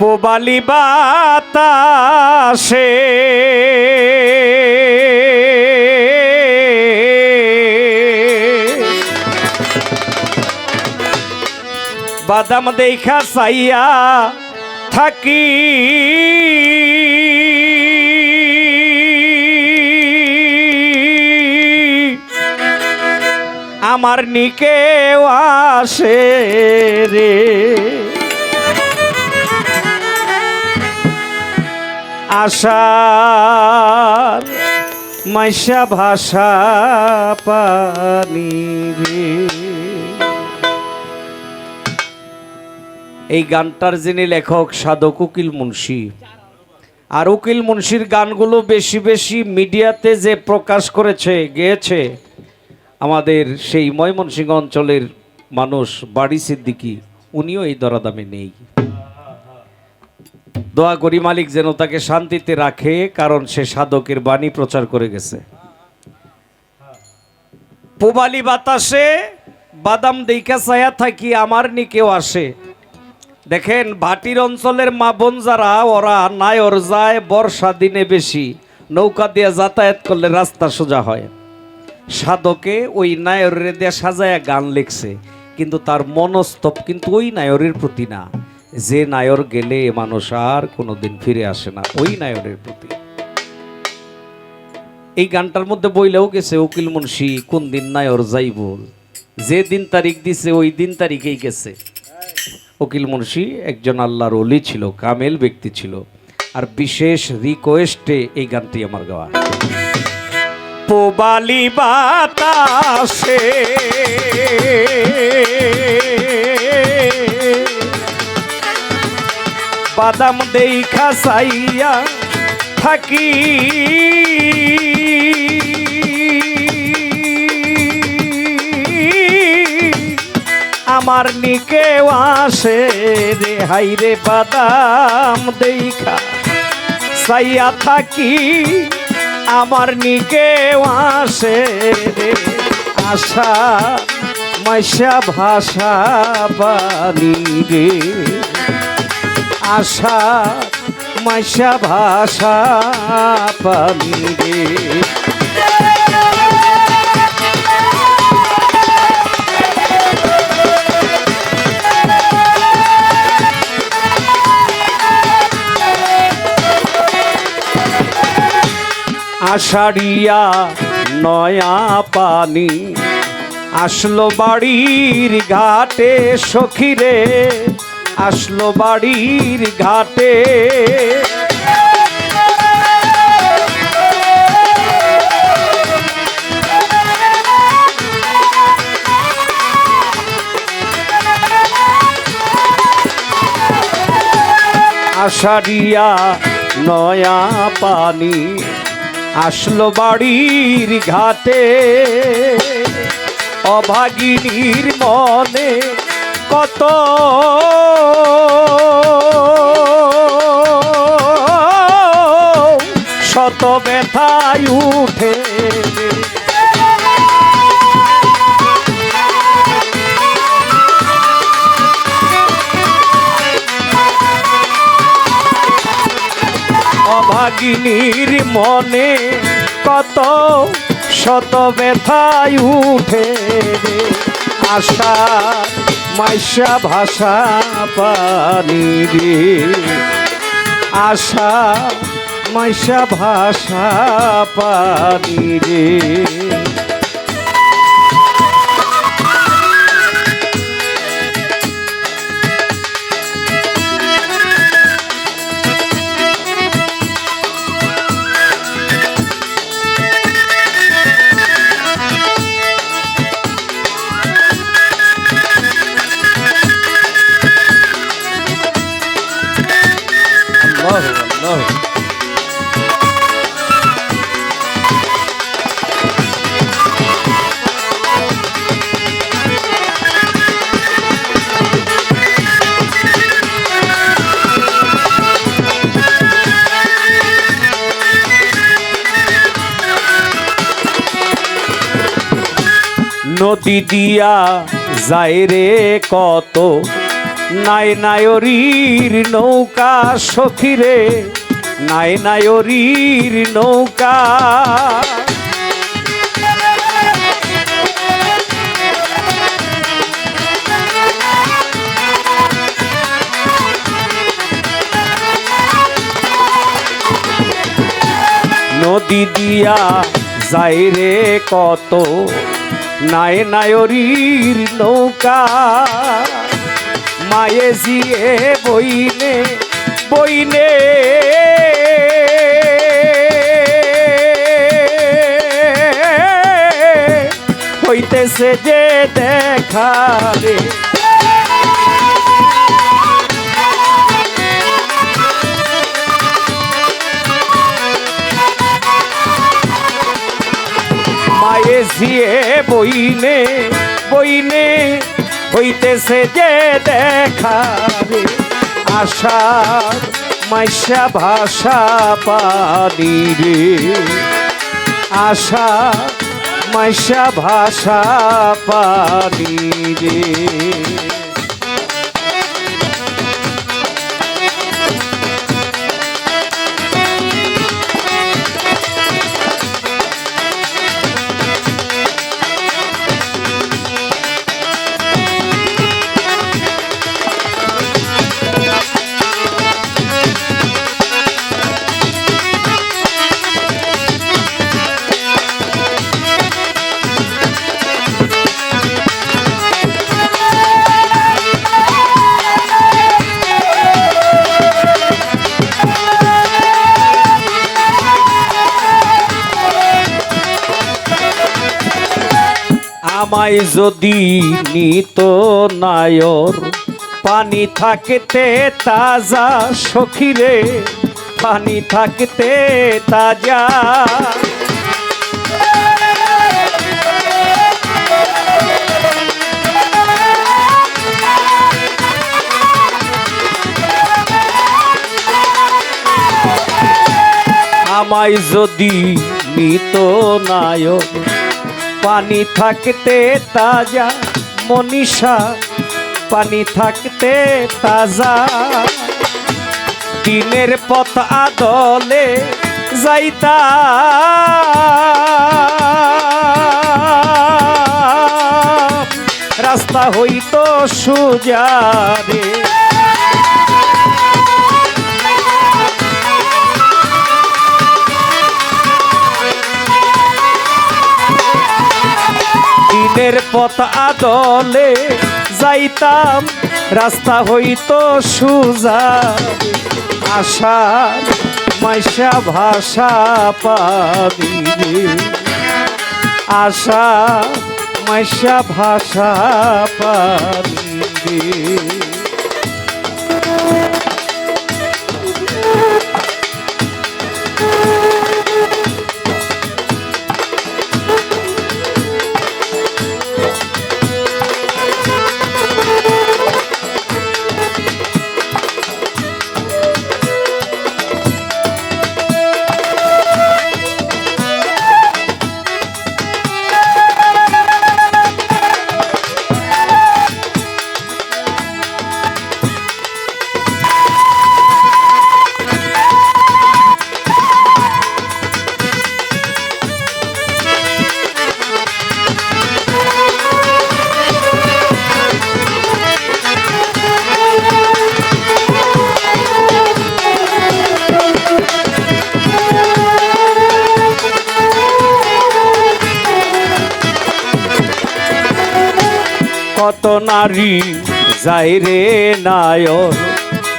পোবালি বাতাসে বাদাম দেখা চাইয়া থাকি আমার নিকে আসে রে আশার মাইশা ভাষা পানি রে। এই গানটার যিনি লেখক সাধক উকিল মুন্সি, আর উকিল মুন্সির গানগুলো বেশি বেশি মিডিয়াতে যে প্রকাশ করেছে গেয়েছে আমাদের সেই ময়মনসিংহ অঞ্চলের মানুষ বাড়ি সিদ্দিকী, উনিও এই দরাদামে নেই। দোয়া করি মালিক যেন তাকে শান্তিতে রাখে, কারণ সে সাধকের বাণী প্রচার করে গেছে। পোবালি বাতাসে বাদাম দেইখা ছায়া থাকি আমার নি কেউ আসে। দেখেন ভাটির অঞ্চলের মা বোন যারা, ওরা নায়র যায় বর্ষা দিনে বেশি, নৌকা দিয়ে যাতায়াত করলে রাস্তা সোজা হয়। সাধকে ওই নায়রের দিয়ে সাজায়া গান লিখছে, কিন্তু তার মনস্তব কিন্তু ওই নায়রের প্রতি না। যে নায়র গেলে মানুষ আর কোনোদিন ফিরে আসে না, ওই নায়রের প্রতি। এই গানটার মধ্যে বইলেও গেছে উকিল মুন্সি কোন দিন নায়র যাইব, যে দিন তারিখ দিছে ওই দিন তারিখেই গেছে। উকিল মুন্সি একজন আল্লাহর ওলি ছিল, কামেল ব্যক্তি ছিল, আর বিশেষ রিকোয়েস্টে এই গানটি আমার গাওয়া। পোবালি বাতাসে বাদাম দেইখা চাইয়া থাকি আমার নিকে আসে রে হাইরে বাদাম দেইখা চাইয়া থাকি আমার নিকে আসে রে আশা মাইশা ভাষা পানি রে আশা মাইশা ভাষা পানি রে। আষাঢ়িয়া নয়া পানি আসলো বাড়ির ঘাটে সখিরে, আসলো বাড়ির ঘাটে আষাঢ়িয়া নয়া পানি আসলো বাড়ির ঘাটে, অভাগিনীর মনে কত শত ব্যথায় উঠে অভাগিনীর মনে কত শত ব্যথায় উঠে রে আশা মাইশা ভাষা পানি রে আশা মাইশা ভাষা পানি রে। নদী দিয়া যায় রে কত নাই নায়রীর নৌকা সখীরে, নাই নায়রীর নৌকা। নদী দিয়া যাই রে কত, নাই নায়রীর নৌকা। মায়ে জিয়ে বইনে বইনে হইতেছে যে দেখা রে। মায়ে জিয়ে বইনে বইনে হইতেছে যে দেখা রে। আশার মাইশা ভাষা পানি রে, আশা মাইশা ভাষা পানি রে। আমায় যদি নিত নায়র, পানি থাকতে তাজা সখীরে, পানি থাকতে তাজা। আমায় যদি নিত নায়র, পানি থাকতে তাজা মনীষা, পানি থাকতে তাজা। দিনের পথ আদলে যাইতা, রাস্তা হইতো সোজা রে। দিনের পথ আদলে যাইতাম, রাস্তা হইতো সোজা। আশার মাইশা ভাষা পাবি রে, আশা মাইশা ভাষা পাবি রে। কত নারী যাই রে নায়র,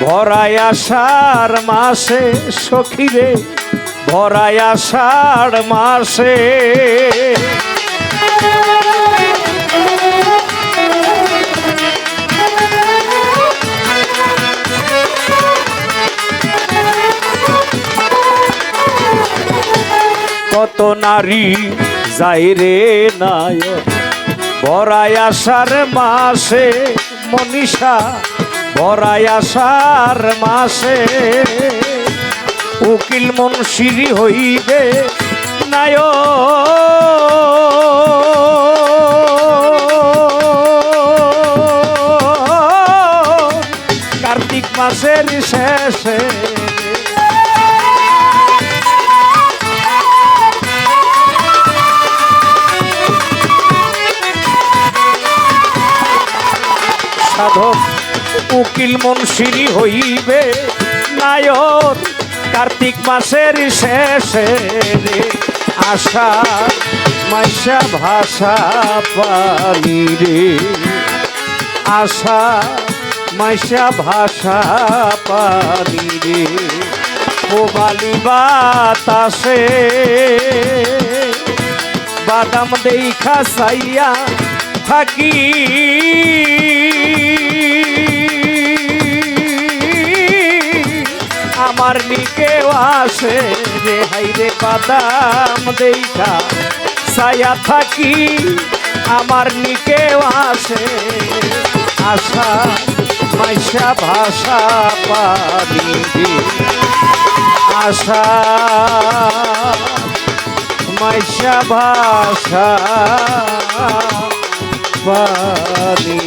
ভরায় আষাঢ় মাসে সখীরে, ভরায় আষাঢ় মাসে। কত নারী যাই রে নায়র, ভরায় আষাঢ় মাসে মনীষা, ভরায় আষাঢ় মাসে। উকিল মুন্সিরি হইবে নায়র, মাসের শেষে সাধক উকিল মুন্সিরি হইবে নায়ক কার্তিক মাসের শেষে রে আশা মাইশা ভাষা পানি রে আশা মাইশা ভাষা পানি রে কোবালি বাতাসে বাদাম দেখা সাইয়া থাকি আমার নিকেও আসে রে হাইরে বাদাম দেখা ছায়া থাকি আমার নিকেও আসে আশা মাইশা ভাষা পানি আশা মাইশা ভাষা পানি